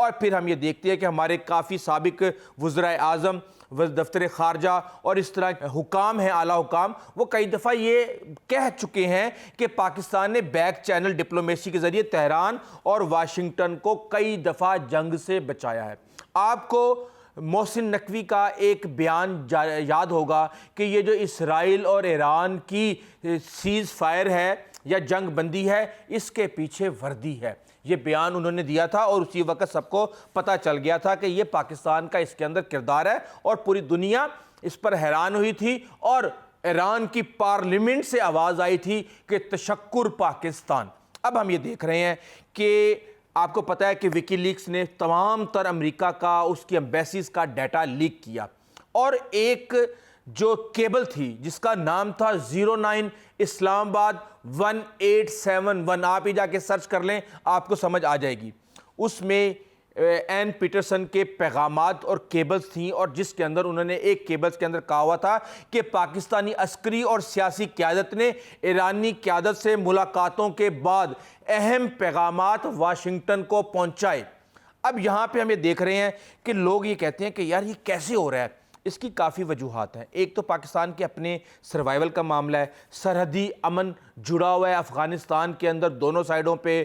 اور پھر ہم یہ دیکھتے ہیں کہ ہمارے کافی سابق وزرائے اعظم دفتر خارجہ اور اس طرح حکام ہیں، اعلیٰ حکام، وہ کئی دفعہ یہ کہہ چکے ہیں کہ پاکستان نے بیک چینل ڈپلومیسی کے ذریعے تہران اور واشنگٹن کو کئی دفعہ جنگ سے بچایا ہے۔ آپ کو محسن نقوی کا ایک بیان یاد ہوگا کہ یہ جو اسرائیل اور ایران کی سیز فائر ہے یا جنگ بندی ہے، اس کے پیچھے وردی ہے۔ یہ بیان انہوں نے دیا تھا اور اسی وقت سب کو پتہ چل گیا تھا کہ یہ پاکستان کا اس کے اندر کردار ہے، اور پوری دنیا اس پر حیران ہوئی تھی، اور ایران کی پارلیمنٹ سے آواز آئی تھی کہ تشکر پاکستان۔ اب ہم یہ دیکھ رہے ہیں کہ آپ کو پتہ ہے کہ وکی لیکس نے تمام تر امریکہ کا، اس کی ایمبیسیز کا ڈیٹا لیک کیا، اور ایک جو کیبل تھی جس کا نام تھا 09 اسلام آباد 1871، آپ ہی جا کے سرچ کر لیں، آپ کو سمجھ آ جائے گی۔ اس میں این پیٹرسن کے پیغامات اور کیبلز تھیں، اور جس کے اندر انہوں نے ایک کیبلز کے اندر کہا ہوا تھا کہ پاکستانی عسکری اور سیاسی قیادت نے ایرانی قیادت سے ملاقاتوں کے بعد اہم پیغامات واشنگٹن کو پہنچائے۔ اب یہاں پہ ہم یہ دیکھ رہے ہیں کہ لوگ یہ کہتے ہیں کہ یار یہ کیسے ہو رہا ہے۔ اس کی کافی وجوہات ہیں۔ ایک تو پاکستان کے اپنے سروائیول کا معاملہ ہے، سرحدی امن جڑا ہوا ہے افغانستان کے اندر دونوں سائیڈوں پہ،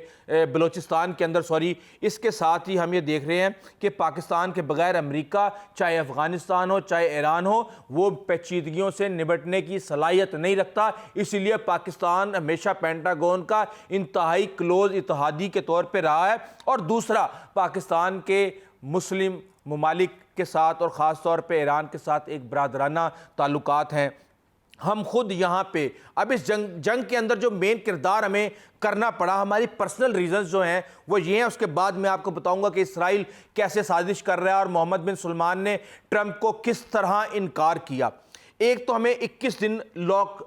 بلوچستان کے اندر اس کے ساتھ ہی ہم یہ دیکھ رہے ہیں کہ پاکستان کے بغیر امریکہ چاہے افغانستان ہو چاہے ایران ہو، وہ پیچیدگیوں سے نمٹنے کی صلاحیت نہیں رکھتا، اسی لیے پاکستان ہمیشہ پینٹاگون کا انتہائی کلوز اتحادی کے طور پہ رہا ہے۔ اور دوسرا، پاکستان کے مسلم ممالک کے ساتھ اور خاص طور پہ ایران کے ساتھ ایک برادرانہ تعلقات ہیں۔ ہم خود یہاں پہ اب اس جنگ کے اندر جو مین کردار ہمیں کرنا پڑا، ہماری پرسنل ریزنز جو ہیں وہ یہ ہیں، اس کے بعد میں آپ کو بتاؤں گا کہ اسرائیل کیسے سازش کر رہا ہے اور محمد بن سلمان نے ٹرمپ کو کس طرح انکار کیا۔ ایک تو ہمیں 21 دن لاک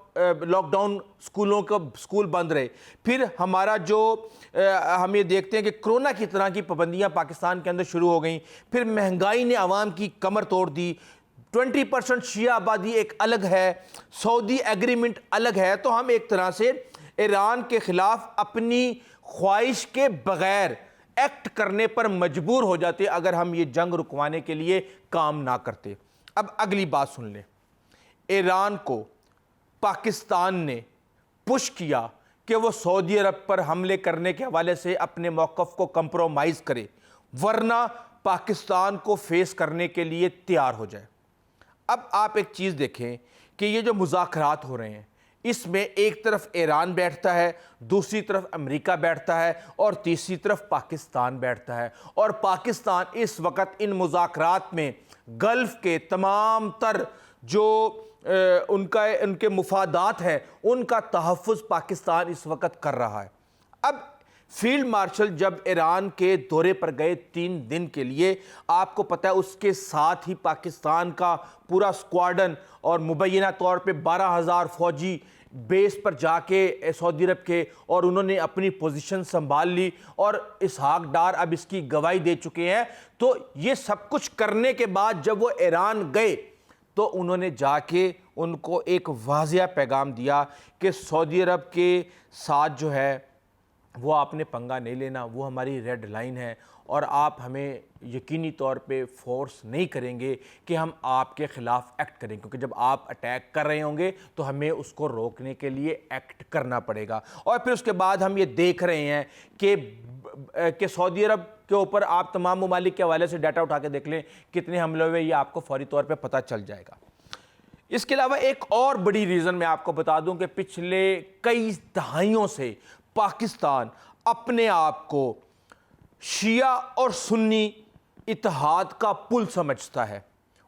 ڈاؤن اسکول بند رہے، پھر ہمارا جو ہم یہ دیکھتے ہیں کہ کرونا کی طرح کی پابندیاں پاکستان کے اندر شروع ہو گئیں، پھر مہنگائی نے عوام کی کمر توڑ دی، 20% شیعہ آبادی ایک الگ ہے، سعودی ایگریمنٹ الگ ہے، تو ہم ایک طرح سے ایران کے خلاف اپنی خواہش کے بغیر ایکٹ کرنے پر مجبور ہو جاتے اگر ہم یہ جنگ رکوانے کے لیے کام نہ کرتے۔ اب اگلی بات سن لیں، ایران کو پاکستان نے پش کیا کہ وہ سعودی عرب پر حملے کرنے کے حوالے سے اپنے موقف کو کمپرومائز کرے، ورنہ پاکستان کو فیس کرنے کے لیے تیار ہو جائے۔ اب آپ ایک چیز دیکھیں کہ یہ جو مذاکرات ہو رہے ہیں، اس میں ایک طرف ایران بیٹھتا ہے، دوسری طرف امریکہ بیٹھتا ہے، اور تیسری طرف پاکستان بیٹھتا ہے، اور پاکستان اس وقت ان مذاکرات میں گلف کے تمام تر جو ان کے مفادات ہیں ان کا تحفظ پاکستان اس وقت کر رہا ہے۔ اب فیلڈ مارشل جب ایران کے دورے پر گئے 3 دن کے لیے، آپ کو پتہ ہے اس کے ساتھ ہی پاکستان کا پورا سکواڈن اور مبینہ طور پہ 12,000 فوجی بیس پر جا کے سعودی عرب کے، اور انہوں نے اپنی پوزیشن سنبھال لی، اور اسحاق ڈار اب اس کی گواہی دے چکے ہیں۔ تو یہ سب کچھ کرنے کے بعد جب وہ ایران گئے تو انہوں نے جا کے ان کو ایک واضح پیغام دیا کہ سعودی عرب کے ساتھ جو ہے وہ آپ نے پنگا نہیں لینا، وہ ہماری ریڈ لائن ہے، اور آپ ہمیں یقینی طور پہ فورس نہیں کریں گے کہ ہم آپ کے خلاف ایکٹ کریں، کیونکہ جب آپ اٹیک کر رہے ہوں گے تو ہمیں اس کو روکنے کے لیے ایکٹ کرنا پڑے گا۔ اور پھر اس کے بعد ہم یہ دیکھ رہے ہیں کہ سعودی عرب کے اوپر آپ تمام ممالک کے حوالے سے ڈیٹا اٹھا کے دیکھ لیں کتنے حملے ہوئے، یہ آپ کو فوری طور پہ پتہ چل جائے گا۔ اس کے علاوہ ایک اور بڑی ریزن میں آپ کو بتا دوں کہ پچھلے کئی دہائیوں سے پاکستان اپنے آپ کو شیعہ اور سنی اتحاد کا پل سمجھتا ہے۔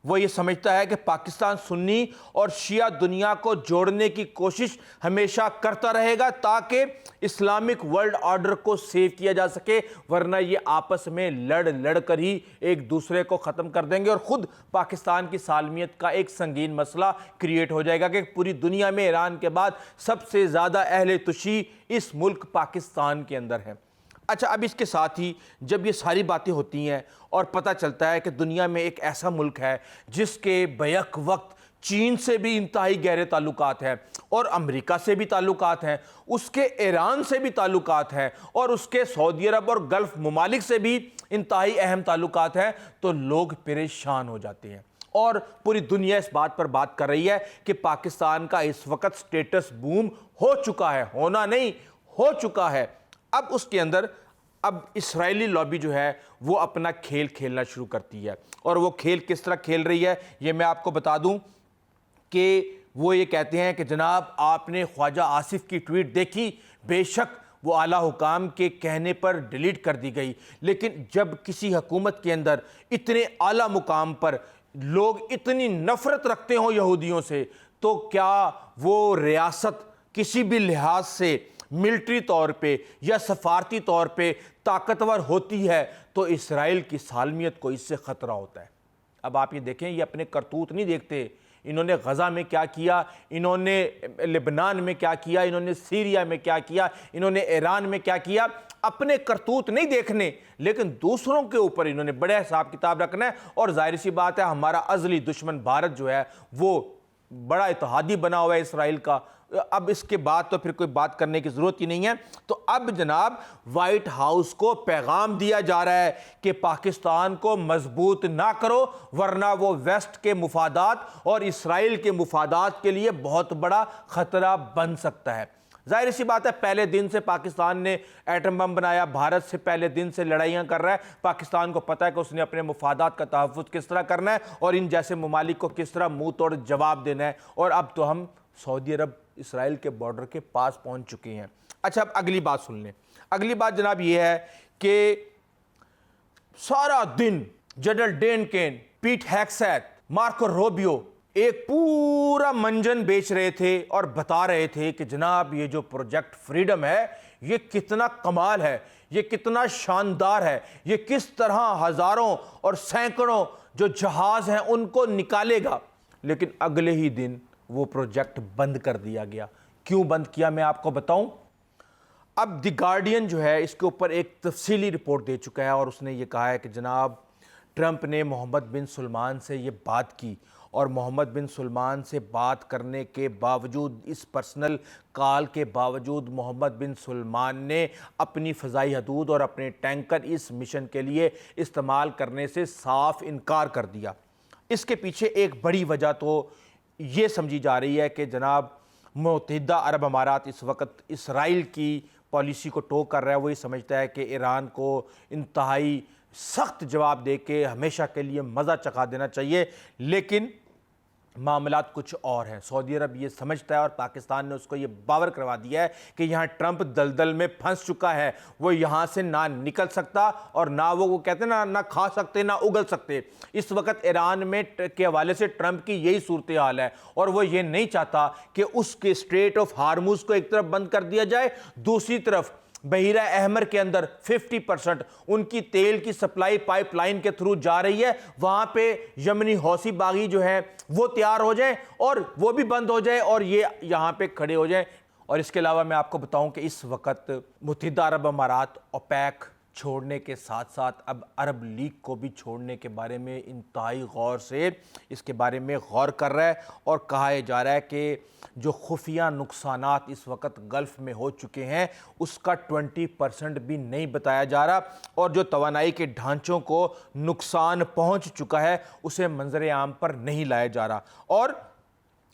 وہ یہ سمجھتا ہے کہ پاکستان سنی اور شیعہ دنیا کو جوڑنے کی کوشش ہمیشہ کرتا رہے گا تاکہ اسلامک ورلڈ آرڈر کو سیو کیا جا سکے، ورنہ یہ آپس میں لڑ کر ہی ایک دوسرے کو ختم کر دیں گے، اور خود پاکستان کی سالمیت کا ایک سنگین مسئلہ کریٹ ہو جائے گا کہ پوری دنیا میں ایران کے بعد سب سے زیادہ اہل تشیع اس ملک پاکستان کے اندر ہے۔ اچھا، اب اس کے ساتھ ہی جب یہ ساری باتیں ہوتی ہیں اور پتہ چلتا ہے کہ دنیا میں ایک ایسا ملک ہے جس کے بیک وقت چین سے بھی انتہائی گہرے تعلقات ہیں، اور امریکہ سے بھی تعلقات ہیں، اس کے ایران سے بھی تعلقات ہیں، اور اس کے سعودی عرب اور گلف ممالک سے بھی انتہائی اہم تعلقات ہیں تو لوگ پریشان ہو جاتے ہیں۔ اور پوری دنیا اس بات پر بات کر رہی ہے کہ پاکستان کا اس وقت سٹیٹس بوم ہو چکا ہے، ہونا نہیں، ہو چکا ہے۔ اب اس کے اندر اب اسرائیلی لابی جو ہے وہ اپنا کھیل کھیلنا شروع کرتی ہے، اور وہ کھیل کس طرح کھیل رہی ہے یہ میں آپ کو بتا دوں کہ وہ یہ کہتے ہیں کہ جناب آپ نے خواجہ آصف کی ٹویٹ دیکھی، بے شک وہ اعلیٰ حکام کے کہنے پر ڈیلیٹ کر دی گئی، لیکن جب کسی حکومت کے اندر اتنے اعلیٰ مقام پر لوگ اتنی نفرت رکھتے ہوں یہودیوں سے، تو کیا وہ ریاست کسی بھی لحاظ سے ملٹری طور پہ یا سفارتی طور پہ طاقتور ہوتی ہے تو اسرائیل کی سالمیت کو اس سے خطرہ ہوتا ہے۔ اب آپ یہ دیکھیں، یہ اپنے کرتوت نہیں دیکھتے، انہوں نے غزہ میں کیا کیا، انہوں نے لبنان میں کیا کیا، انہوں نے سیریا میں کیا کیا، انہوں نے ایران میں کیا کیا، اپنے کرتوت نہیں دیکھنے، لیکن دوسروں کے اوپر انہوں نے بڑے حساب کتاب رکھنا ہے۔ اور ظاہر سی بات ہے ہمارا ازلی دشمن بھارت جو ہے وہ بڑا اتحادی بنا ہوا ہے اسرائیل کا، اب اس کے بعد تو پھر کوئی بات کرنے کی ضرورت ہی نہیں ہے۔ تو اب جناب وائٹ ہاؤس کو پیغام دیا جا رہا ہے کہ پاکستان کو مضبوط نہ کرو، ورنہ وہ ویسٹ کے مفادات اور اسرائیل کے مفادات کے لیے بہت بڑا خطرہ بن سکتا ہے۔ ظاہر سی بات ہے پہلے دن سے پاکستان نے ایٹم بم بنایا، بھارت سے پہلے دن سے لڑائیاں کر رہا ہے، پاکستان کو پتہ ہے کہ اس نے اپنے مفادات کا تحفظ کس طرح کرنا ہے اور ان جیسے ممالک کو کس طرح منہ توڑ جواب دینا ہے، اور اب تو ہم سعودی عرب اسرائیل کے بارڈر کے پاس پہنچ چکے ہیں۔ اچھا اب اگلی بات سن لیں۔ اگلی بات جناب یہ ہے کہ سارا دن General Dan Caine, Pete Hegseth, Marco Rubio ایک پورا منجن بیچ رہے تھے اور بتا رہے تھے کہ جناب یہ جو پروجیکٹ فریڈم ہے یہ کتنا کمال ہے، یہ کتنا شاندار ہے، یہ کس طرح ہزاروں اور سینکڑوں جو جہاز ہیں ان کو نکالے گا، لیکن اگلے ہی دن وہ پروجیکٹ بند کر دیا گیا۔ کیوں بند کیا میں آپ کو بتاؤں۔ اب دی گارڈین جو ہے اس کے اوپر ایک تفصیلی رپورٹ دے چکا ہے، اور اس نے یہ کہا ہے کہ جناب ٹرمپ نے محمد بن سلمان سے یہ بات کی، اور محمد بن سلمان سے بات کرنے کے باوجود، اس پرسنل کال کے باوجود، محمد بن سلمان نے اپنی فضائی حدود اور اپنے ٹینکر اس مشن کے لیے استعمال کرنے سے صاف انکار کر دیا۔ اس کے پیچھے ایک بڑی وجہ تو یہ سمجھی جا رہی ہے کہ جناب متحدہ عرب امارات اس وقت اسرائیل کی پالیسی کو ٹو کر رہا ہے، وہ یہ سمجھتا ہے کہ ایران کو انتہائی سخت جواب دے کے ہمیشہ کے لیے مزہ چکھا دینا چاہیے، لیکن معاملات کچھ اور ہیں۔ سعودی عرب یہ سمجھتا ہے اور پاکستان نے اس کو یہ باور کروا دیا ہے کہ یہاں ٹرمپ دلدل میں پھنس چکا ہے، وہ یہاں سے نہ نکل سکتا اور نہ وہ کہتے ہیں نہ کھا سکتے نہ اگل سکتے۔ اس وقت ایران میں کے حوالے سے ٹرمپ کی یہی صورتحال ہے، اور وہ یہ نہیں چاہتا کہ اس کے اسٹریٹ آف ہارموز کو ایک طرف بند کر دیا جائے، دوسری طرف بحیرہ احمر کے اندر 50% ان کی تیل کی سپلائی پائپ لائن کے تھرو جا رہی ہے، وہاں پہ یمنی حوثی باغی جو ہے وہ تیار ہو جائیں اور وہ بھی بند ہو جائے اور یہ یہاں پہ کھڑے ہو جائیں۔ اور اس کے علاوہ میں آپ کو بتاؤں کہ اس وقت متحدہ عرب امارات اوپیک چھوڑنے کے ساتھ ساتھ اب عرب لیگ کو بھی چھوڑنے کے بارے میں انتہائی غور سے اس کے بارے میں غور کر رہا ہے، اور کہا جا رہا ہے کہ جو خفیہ نقصانات اس وقت گلف میں ہو چکے ہیں اس کا 20% بھی نہیں بتایا جا رہا، اور جو توانائی کے ڈھانچوں کو نقصان پہنچ چکا ہے اسے منظر عام پر نہیں لایا جا رہا، اور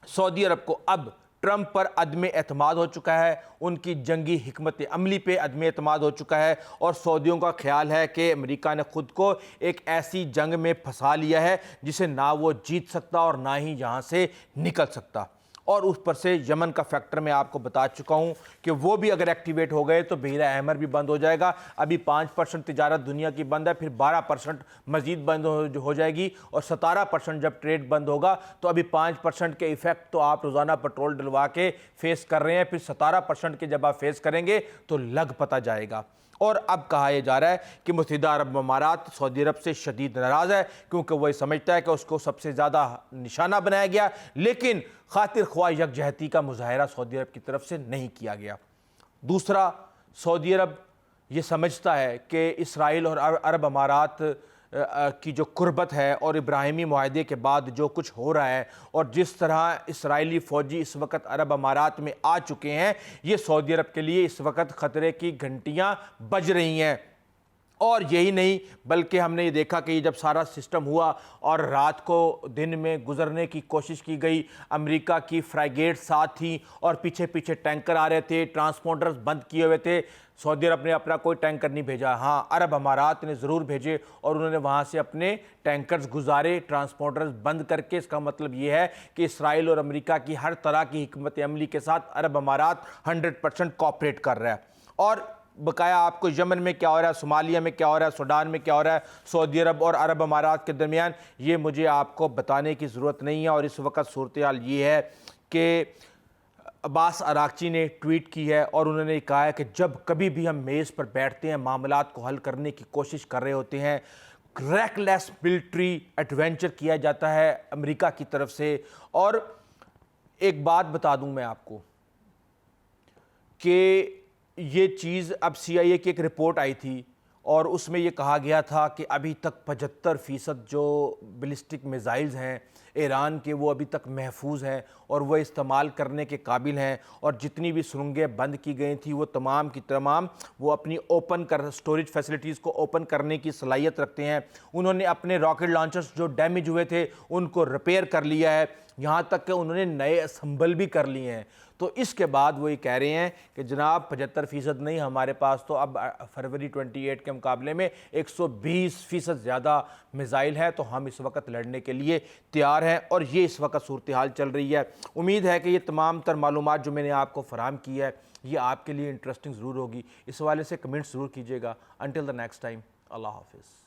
سعودی عرب کو اب ٹرمپ پر عدم اعتماد ہو چکا ہے، ان کی جنگی حکمت عملی پہ عدم اعتماد ہو چکا ہے، اور سعودیوں کا خیال ہے کہ امریکہ نے خود کو ایک ایسی جنگ میں پھنسا لیا ہے جسے نہ وہ جیت سکتا اور نہ ہی یہاں سے نکل سکتا۔ اور اس پر سے یمن کا فیکٹر میں آپ کو بتا چکا ہوں کہ وہ بھی اگر ایکٹیویٹ ہو گئے تو بحیرہ احمر بھی بند ہو جائے گا۔ ابھی 5% تجارت دنیا کی بند ہے، پھر 12% مزید بند ہو جائے گی، اور 17% جب ٹریڈ بند ہوگا تو ابھی 5% کے ایفیکٹ تو آپ روزانہ پیٹرول ڈلوا کے فیس کر رہے ہیں، پھر 17% کے جب آپ فیس کریں گے تو لگ پتہ جائے گا۔ اور اب کہا یہ جا رہا ہے کہ متحدہ عرب امارات سعودی عرب سے شدید ناراض ہے، کیونکہ وہ یہ سمجھتا ہے کہ اس کو سب سے زیادہ نشانہ بنایا گیا، لیکن خاطر خواہ یکجہتی کا مظاہرہ سعودی عرب کی طرف سے نہیں کیا گیا۔ دوسرا، سعودی عرب یہ سمجھتا ہے کہ اسرائیل اور عرب امارات کی جو قربت ہے اور ابراہیمی معاہدے کے بعد جو کچھ ہو رہا ہے اور جس طرح اسرائیلی فوجی اس وقت عرب امارات میں آ چکے ہیں، یہ سعودی عرب کے لیے اس وقت خطرے کی گھنٹیاں بج رہی ہیں۔ اور یہی نہیں بلکہ ہم نے یہ دیکھا کہ یہ جب سارا سسٹم ہوا اور رات کو دن میں گزرنے کی کوشش کی گئی، امریکہ کی فریگیٹ ساتھ تھی اور پیچھے پیچھے ٹینکر آ رہے تھے، ٹرانسپونڈرز بند کیے ہوئے تھے۔ سعودی عرب نے اپنا کوئی ٹینکر نہیں بھیجا، ہاں عرب امارات نے ضرور بھیجے اور انہوں نے وہاں سے اپنے ٹینکرز گزارے ٹرانسپورٹرز بند کر کے۔ اس کا مطلب یہ ہے کہ اسرائیل اور امریکہ کی ہر طرح کی حکمت عملی کے ساتھ عرب امارات 100% کوآپریٹ کر رہا ہے۔ اور بقایا آپ کو یمن میں کیا ہو رہا ہے، صومالیہ میں کیا ہو رہا ہے، سوڈان میں کیا ہو رہا ہے، سعودی عرب اور عرب امارات کے درمیان، یہ مجھے آپ کو بتانے کی ضرورت نہیں ہے۔ اور اس وقت صورتحال یہ ہے کہ عباس اراغچی نے ٹویٹ کی ہے اور انہوں نے کہا ہے کہ جب کبھی بھی ہم میز پر بیٹھتے ہیں، معاملات کو حل کرنے کی کوشش کر رہے ہوتے ہیں، ریکلیس ملٹری ایڈوینچر کیا جاتا ہے امریکہ کی طرف سے۔ اور ایک بات بتا دوں میں آپ کو کہ یہ چیز اب سی آئی اے کی ایک رپورٹ آئی تھی اور اس میں یہ کہا گیا تھا کہ ابھی تک 75% جو بیلسٹک میزائلز ہیں ایران کے، وہ ابھی تک محفوظ ہیں اور وہ استعمال کرنے کے قابل ہیں، اور جتنی بھی سرنگیں بند کی گئی تھیں وہ تمام کی تمام وہ اپنی سٹوریج فیسلٹیز کو اوپن کرنے کی صلاحیت رکھتے ہیں۔ انہوں نے اپنے راکٹ لانچرز جو ڈیمیج ہوئے تھے ان کو ریپیئر کر لیا ہے، یہاں تک کہ انہوں نے نئے اسمبل بھی کر لیے ہیں۔ تو اس کے بعد وہ یہ کہہ رہے ہیں کہ جناب 75% نہیں، ہمارے پاس تو اب فروری 28 کے مقابلے میں 120% زیادہ میزائل ہے، تو ہم اس وقت لڑنے کے لیے تیار ہیں۔ اور یہ اس وقت صورتحال چل رہی ہے۔ امید ہے کہ یہ تمام تر معلومات جو میں نے آپ کو فراہم کی ہے یہ آپ کے لیے انٹرسٹنگ ضرور ہوگی۔ اس حوالے سے کمنٹس ضرور کیجیے گا۔ انٹل دا نیکسٹ ٹائم، اللہ حافظ۔